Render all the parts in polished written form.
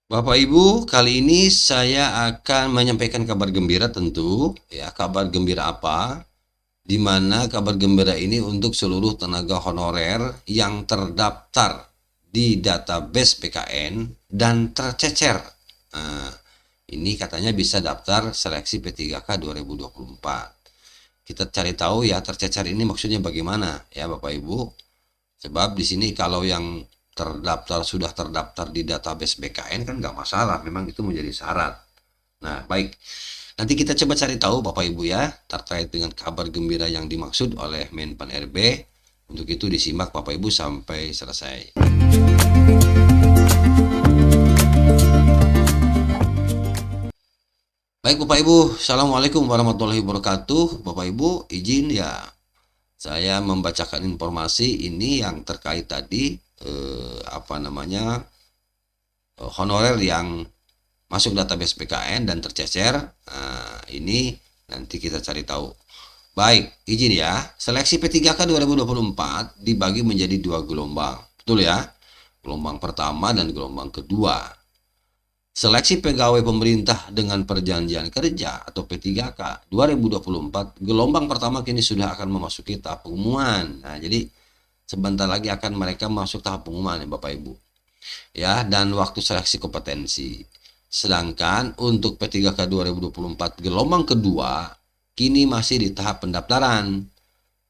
Bapak Ibu, kali ini saya akan menyampaikan kabar gembira tentu, ya, kabar gembira apa? Di mana kabar gembira ini untuk seluruh tenaga honorer yang terdaftar di database PKN dan tercecer. Nah, ini katanya bisa daftar seleksi P3K 2024. Kita cari tahu ya tercecer ini maksudnya bagaimana ya Bapak Ibu. Sebab di sini kalau yang sudah terdaftar di database BKN kan nggak masalah, memang itu menjadi syarat. Nah, baik. Nanti kita coba cari tahu Bapak Ibu ya, terkait dengan kabar gembira yang dimaksud oleh Menpan RB. Untuk itu disimak Bapak Ibu sampai selesai. Baik Bapak Ibu, Assalamualaikum warahmatullahi wabarakatuh. Bapak Ibu, izin ya saya membacakan informasi ini yang terkait tadi honorer yang masuk database PKN dan tercecer. Nah, ini nanti kita cari tahu. Baik, izin ya. Seleksi P3K 2024 dibagi menjadi dua gelombang. Betul ya? Gelombang pertama dan gelombang kedua. Seleksi pegawai pemerintah dengan perjanjian kerja atau P3K 2024 gelombang pertama kini sudah akan memasuki tahap pengumuman. Nah, jadi sebentar lagi akan mereka masuk tahap pengumuman ya Bapak Ibu. Ya, dan waktu seleksi kompetensi. Sedangkan untuk P3K 2024 gelombang kedua kini masih di tahap pendaftaran,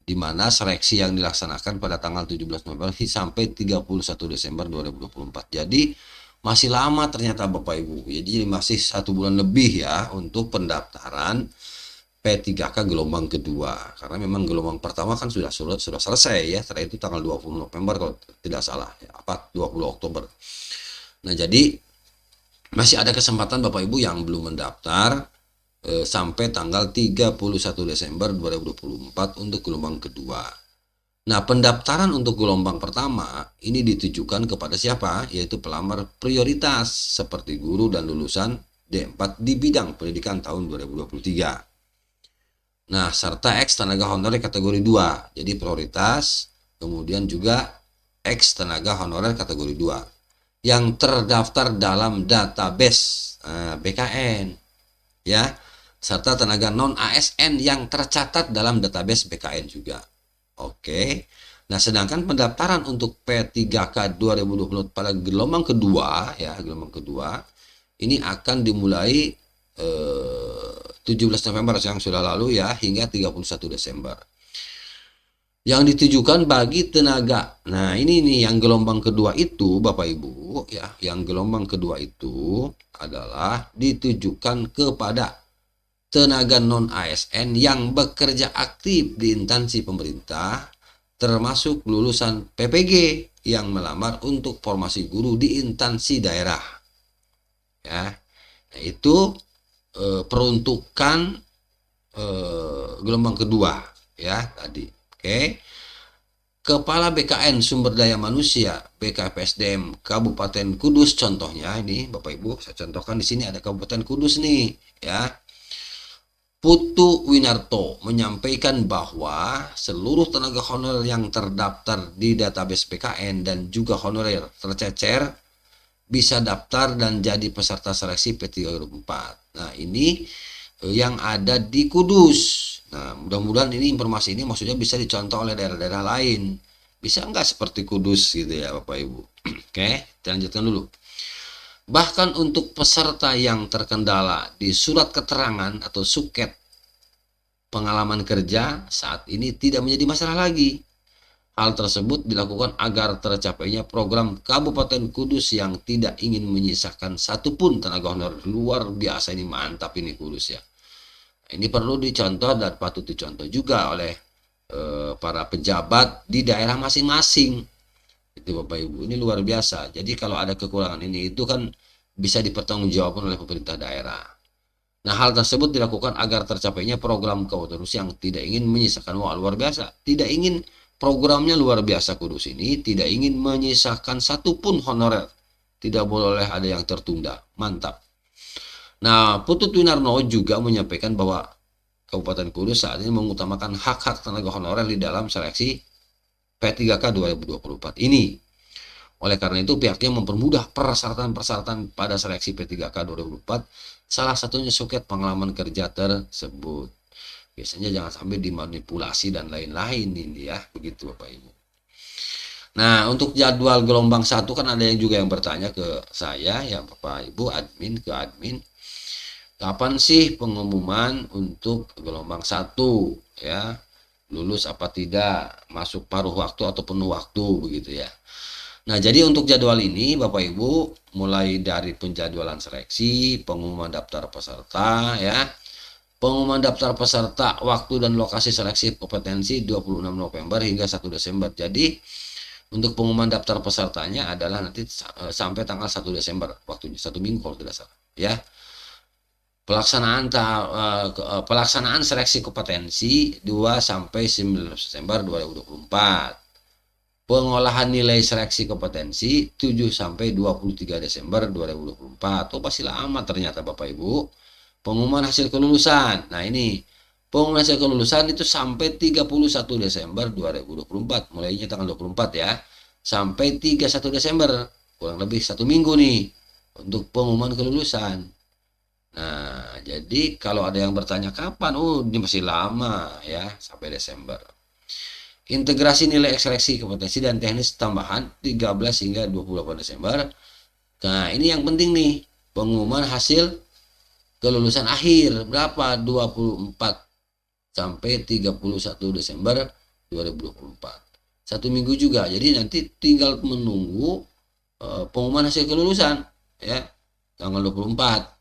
di mana seleksi yang dilaksanakan pada tanggal 17 November sampai 31 Desember 2024. Jadi masih lama ternyata Bapak Ibu. Jadi masih 1 bulan lebih ya untuk pendaftaran P3K gelombang kedua. Karena memang gelombang pertama kan sudah selesai ya. Setelah itu tanggal 20 November kalau tidak salah ya, 20 Oktober. Nah, jadi masih ada kesempatan Bapak Ibu yang belum mendaftar sampai tanggal 31 Desember 2024 untuk gelombang kedua. Nah, pendaftaran untuk gelombang pertama ini ditujukan kepada siapa? Yaitu pelamar prioritas seperti guru dan lulusan D4 di bidang pendidikan tahun 2023. Nah, serta X tenaga honorer kategori 2. Jadi prioritas, kemudian juga X tenaga honorer kategori 2 yang terdaftar dalam database BKN ya, serta tenaga non ASN yang tercatat dalam database BKN juga. Oke. Nah, sedangkan pendaftaran untuk P3K 2020 pada gelombang kedua ya, gelombang kedua ini akan dimulai 17 November yang sudah lalu ya hingga 31 Desember. Yang ditujukan bagi tenaga. Nah, ini nih yang gelombang kedua itu Bapak Ibu ya, yang gelombang kedua itu adalah ditujukan kepada tenaga non ASN yang bekerja aktif di instansi pemerintah termasuk lulusan PPG yang melamar untuk formasi guru di instansi daerah. Ya. Nah, itu peruntukan gelombang kedua ya tadi. Oke. Kepala BKN Sumber Daya Manusia BKPSDM Kabupaten Kudus contohnya ini Bapak Ibu saya contohkan di sini ada Kabupaten Kudus nih ya. Putu Winarto menyampaikan bahwa seluruh tenaga honorer yang terdaftar di database PKN dan juga honorer tercecer bisa daftar dan jadi peserta seleksi P304. Nah, ini yang ada di Kudus. Nah, mudah-mudahan ini informasi ini maksudnya bisa dicontoh oleh daerah-daerah lain. Bisa nggak seperti Kudus gitu ya Bapak Ibu. Oke, kita lanjutkan dulu. Bahkan untuk peserta yang terkendala di surat keterangan atau suket pengalaman kerja saat ini tidak menjadi masalah lagi. Hal tersebut dilakukan agar tercapainya program Kabupaten Kudus yang tidak ingin menyisakan satupun tenaga honorer. Luar biasa, ini mantap ini Kudus ya. Ini perlu dicontoh dan patut dicontoh juga oleh para pejabat di daerah masing-masing. Itu Bapak Ibu, ini luar biasa. Jadi kalau ada kekurangan ini itu kan bisa dipertanggungjawabkan oleh pemerintah daerah. Nah, hal tersebut dilakukan agar tercapainya program Kabupaten Kudus yang tidak ingin menyisakan. Wah, luar biasa. Tidak ingin programnya luar biasa Kudus ini, tidak ingin menyisakan satupun honorer. Tidak boleh ada yang tertunda. Mantap. Nah, Putut Winarno juga menyampaikan bahwa Kabupaten Kudus saat ini mengutamakan hak-hak tenaga honorer di dalam seleksi P3K 2024 ini. Oleh karena itu pihaknya mempermudah persyaratan-persyaratan pada seleksi P3K 2024, salah satunya suket pengalaman kerja tersebut. Biasanya jangan sampai dimanipulasi dan lain-lain ini ya, begitu Bapak Ibu. Nah, untuk jadwal gelombang 1 kan ada yang juga yang bertanya ke saya ya Bapak Ibu admin ke admin, kapan sih pengumuman untuk gelombang 1 ya? Lulus apa tidak, masuk paruh waktu atau penuh waktu begitu ya. Nah, jadi untuk jadwal ini Bapak Ibu mulai dari penjadwalan seleksi, pengumuman daftar peserta ya. Pengumuman daftar peserta, waktu dan lokasi seleksi kompetensi 26 November hingga 1 Desember. Jadi untuk pengumuman daftar pesertanya adalah nanti sampai tanggal 1 Desember waktunya, 1 minggu kalau tidak salah ya. Pelaksanaan seleksi kompetensi 2 sampai 9 Desember 2024. Pengolahan nilai seleksi kompetensi 7 sampai 23 Desember 2024. Oh, pasti lama ternyata Bapak Ibu. Pengumuman hasil kelulusan. Nah, ini pengumuman hasil kelulusan itu sampai 31 Desember 2024. Mulainya tanggal 24 ya. Sampai 31 Desember. Kurang lebih 1 minggu nih untuk pengumuman kelulusan. Nah, jadi kalau ada yang bertanya kapan, oh ini masih lama ya, sampai Desember. Integrasi nilai seleksi kompetensi dan teknis tambahan 13 hingga 28 Desember. Nah, ini yang penting nih, pengumuman hasil kelulusan akhir berapa? 24 sampai 31 Desember 2024. 1 minggu juga. Jadi nanti tinggal menunggu pengumuman hasil kelulusan ya, tanggal 24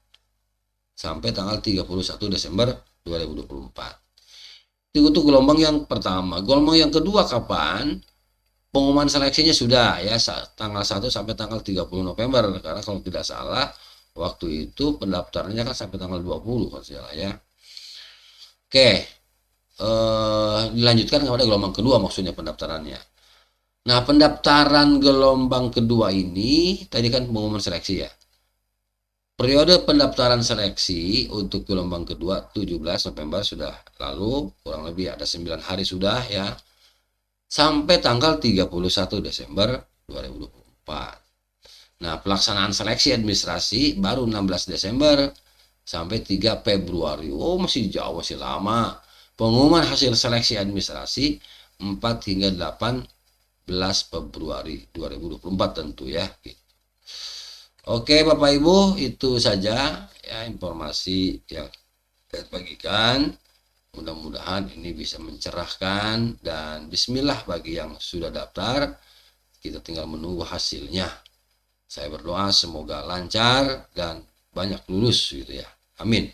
sampai tanggal 31 Desember 2024. Itu gelombang yang pertama. Gelombang yang kedua kapan? Pengumuman seleksinya sudah ya, tanggal 1 sampai tanggal 30 November. Karena kalau tidak salah waktu itu pendaftarannya kan sampai tanggal 20 kalau salah ya. Oke. Dilanjutkan kepada gelombang kedua, maksudnya pendaftarannya. Nah, pendaftaran gelombang kedua ini tadi kan pengumuman seleksi ya. Periode pendaftaran seleksi untuk gelombang kedua 17 November sudah lalu, kurang lebih ada 9 hari sudah ya, sampai tanggal 31 Desember 2024. Nah, pelaksanaan seleksi administrasi baru 16 Desember sampai 3 Februari. Oh, masih jauh, masih lama. Pengumuman hasil seleksi administrasi 4 hingga 18 Februari 2024 tentu ya. Oke Bapak Ibu, itu saja ya informasi yang saya bagikan. Mudah-mudahan ini bisa mencerahkan, dan bismillah bagi yang sudah daftar, kita tinggal menunggu hasilnya. Saya berdoa semoga lancar dan banyak lulus gitu ya. Amin.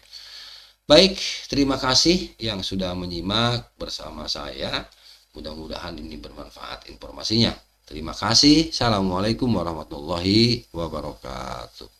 Baik, terima kasih yang sudah menyimak bersama saya. Mudah-mudahan ini bermanfaat informasinya. Terima kasih. Assalamualaikum warahmatullahi wabarakatuh.